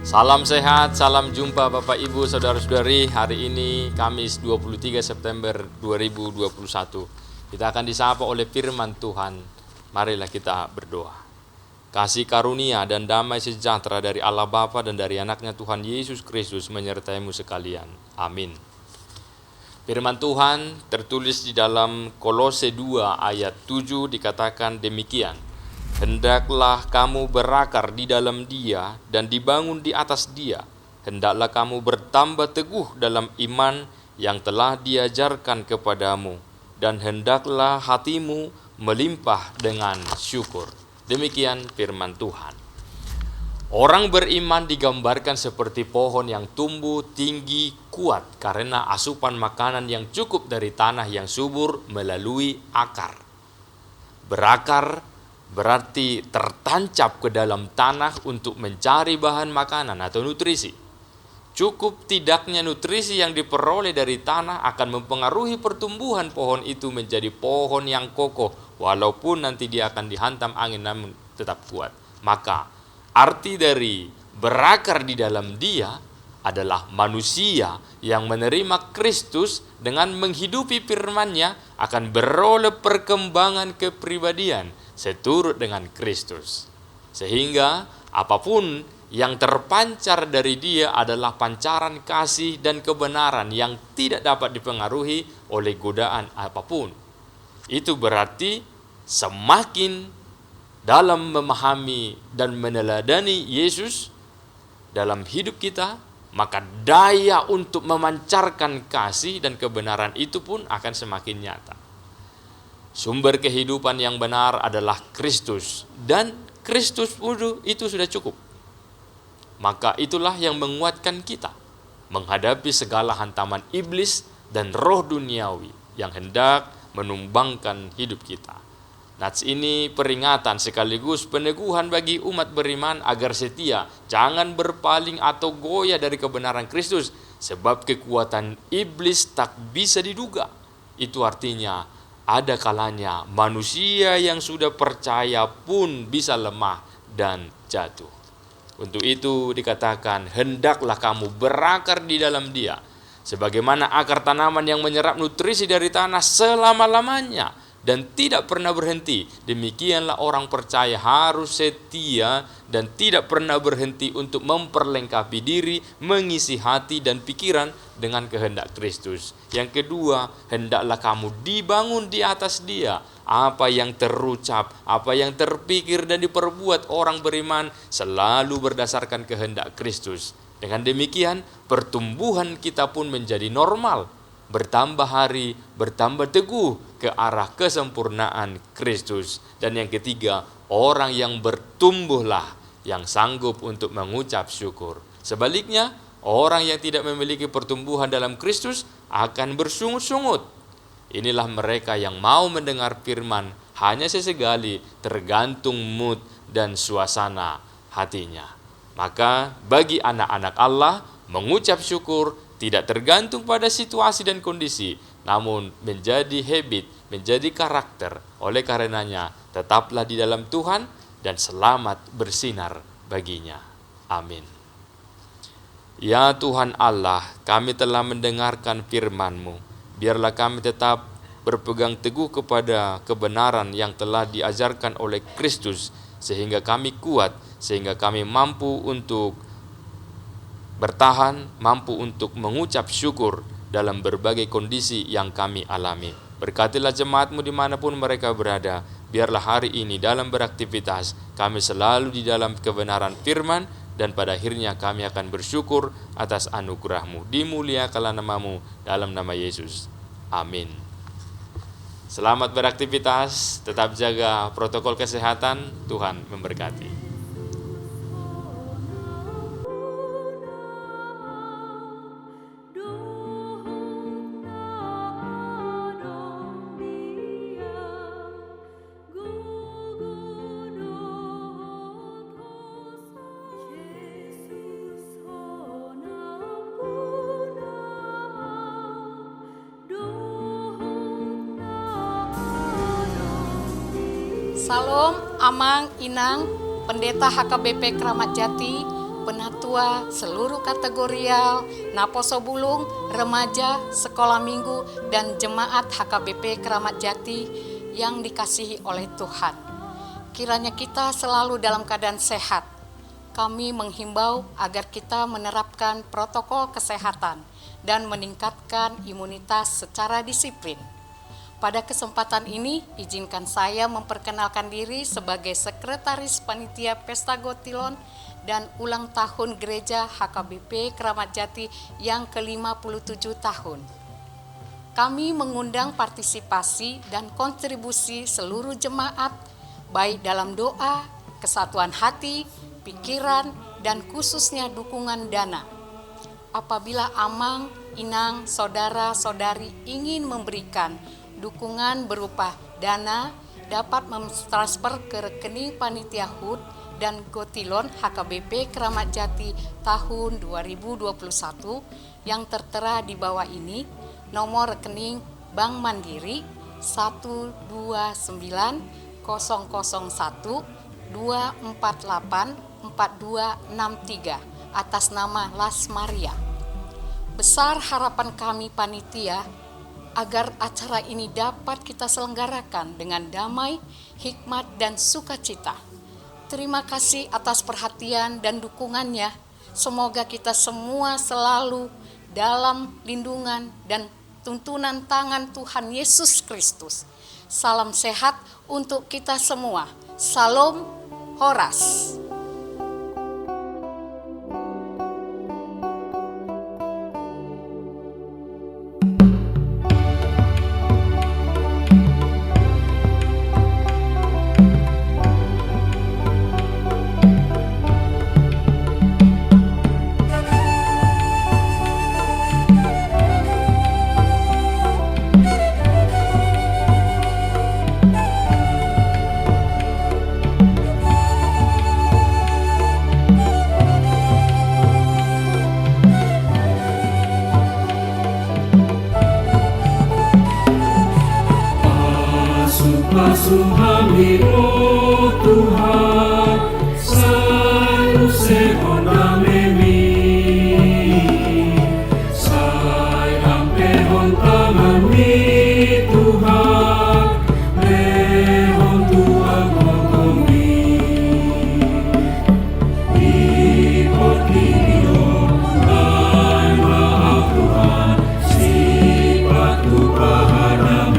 Salam sehat, salam jumpa Bapak Ibu Saudara-saudari. Hari ini Kamis 23 September 2021. Kita akan disapa oleh firman Tuhan. Marilah kita berdoa. Kasih karunia dan damai sejahtera dari Allah Bapa dan dari anaknya Tuhan Yesus Kristus menyertaimu sekalian. Amin. Firman Tuhan tertulis di dalam Kolose 2 ayat 7 dikatakan demikian. Hendaklah kamu berakar di dalam Dia dan dibangun di atas Dia. Hendaklah kamu bertambah teguh dalam iman yang telah diajarkan kepadamu, dan hendaklah hatimu melimpah dengan syukur. Demikian firman Tuhan. Orang beriman digambarkan seperti pohon yang tumbuh tinggi kuat karena asupan makanan yang cukup dari tanah yang subur melalui akar. Berakar berarti tertancap ke dalam tanah untuk mencari bahan makanan atau nutrisi. Cukup tidaknya nutrisi yang diperoleh dari tanah akan mempengaruhi pertumbuhan pohon itu menjadi pohon yang kokoh, walaupun nanti dia akan dihantam angin namun tetap kuat. Maka arti dari berakar di dalam Dia adalah manusia yang menerima Kristus dengan menghidupi firman-Nya akan beroleh perkembangan kepribadian seturut dengan Kristus. Sehingga apapun yang terpancar dari Dia adalah pancaran kasih dan kebenaran yang tidak dapat dipengaruhi oleh godaan apapun. Itu berarti semakin dalam memahami dan meneladani Yesus dalam hidup kita, maka daya untuk memancarkan kasih dan kebenaran itu pun akan semakin nyata. Sumber kehidupan yang benar adalah Kristus, dan Kristus itu sudah cukup. Maka itulah yang menguatkan kita menghadapi segala hantaman iblis dan roh duniawi yang hendak menumbangkan hidup kita. Nats ini peringatan sekaligus peneguhan bagi umat beriman agar setia, jangan berpaling atau goyah dari kebenaran Kristus, sebab kekuatan iblis tak bisa diduga. Itu artinya ada kalanya manusia yang sudah percaya pun bisa lemah dan jatuh. Untuk itu dikatakan, hendaklah kamu berakar di dalam Dia, sebagaimana akar tanaman yang menyerap nutrisi dari tanah selama-lamanya dan tidak pernah berhenti. Demikianlah orang percaya harus setia dan tidak pernah berhenti untuk memperlengkapi diri, mengisi hati dan pikiran dengan kehendak Kristus. Yang kedua, hendaklah kamu dibangun di atas Dia. Apa yang terucap, apa yang terpikir dan diperbuat orang beriman selalu berdasarkan kehendak Kristus. Dengan demikian, pertumbuhan kita pun menjadi normal, bertambah hari, bertambah teguh ke arah kesempurnaan Kristus. Dan yang ketiga, orang yang bertumbuhlah yang sanggup untuk mengucap syukur. Sebaliknya, orang yang tidak memiliki pertumbuhan dalam Kristus akan bersungut-sungut. Inilah mereka yang mau mendengar firman hanya sesekali, tergantung mood dan suasana hatinya. Maka bagi anak-anak Allah, mengucap syukur tidak tergantung pada situasi dan kondisi, namun menjadi habit, menjadi karakter. Oleh karenanya, tetaplah di dalam Tuhan dan selamat bersinar baginya. Amin. Ya Tuhan Allah, kami telah mendengarkan firman-Mu. Biarlah kami tetap berpegang teguh kepada kebenaran yang telah diajarkan oleh Kristus, sehingga kami kuat, sehingga kami mampu untuk bertahan, mampu untuk mengucap syukur dalam berbagai kondisi yang kami alami. Berkatilah jemaat-Mu dimanapun mereka berada. Biarlah hari ini dalam beraktivitas kami selalu di dalam kebenaran firman, dan pada akhirnya kami akan bersyukur atas anugerah-Mu. Dimuliakanlah nama-Mu dalam nama Yesus. Amin. Selamat beraktivitas, tetap jaga protokol kesehatan. Tuhan memberkati. Salam, Amang, Inang, Pendeta HKBP Kramat Jati, penatua, seluruh kategorial, Naposo Bulung, remaja, sekolah minggu, dan jemaat HKBP Keramat Jati yang dikasihi oleh Tuhan. Kiranya kita selalu dalam keadaan sehat. Kami menghimbau agar kita menerapkan protokol kesehatan dan meningkatkan imunitas secara disiplin. Pada kesempatan ini, izinkan saya memperkenalkan diri sebagai Sekretaris Panitia Pesta Gotilon dan ulang tahun Gereja HKBP Keramat Jati yang ke-57 tahun. Kami mengundang partisipasi dan kontribusi seluruh jemaat, baik dalam doa, kesatuan hati, pikiran, dan khususnya dukungan dana. Apabila Amang, Inang, saudara-saudari ingin memberikan dukungan berupa dana, dapat mentransfer ke rekening Panitia HUT dan Gotilon HKBP Keramat Jati tahun 2021 yang tertera di bawah ini. Nomor rekening Bank Mandiri 1290124844263 atas nama Las Maria. Besar harapan kami panitia agar acara ini dapat kita selenggarakan dengan damai, hikmat, dan sukacita. Terima kasih atas perhatian dan dukungannya. Semoga kita semua selalu dalam lindungan dan tuntunan tangan Tuhan Yesus Kristus. Salam sehat untuk kita semua. Salam Horas. Masuk kami, oh Tuhan, selalu sekolah memi. Sayang pehon tangan-Mi Tuhan, pehon Tuhan kokomi. Ikut video, dan maaf Tuhan, sifat Tuhan yang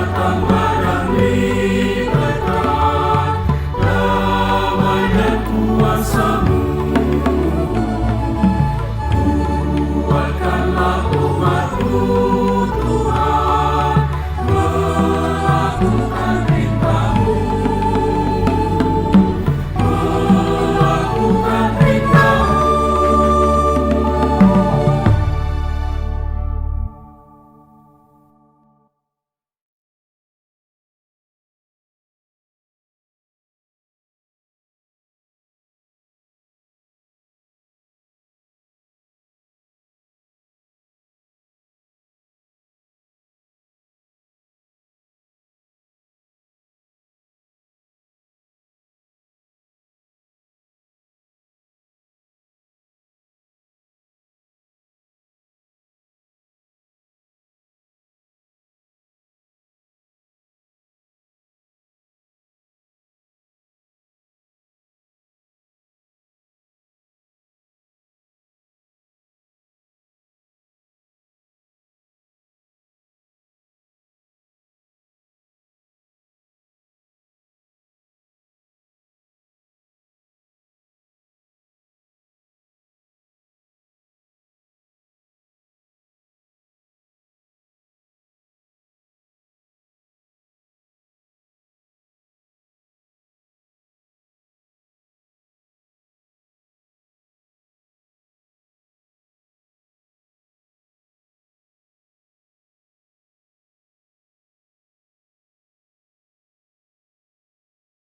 datang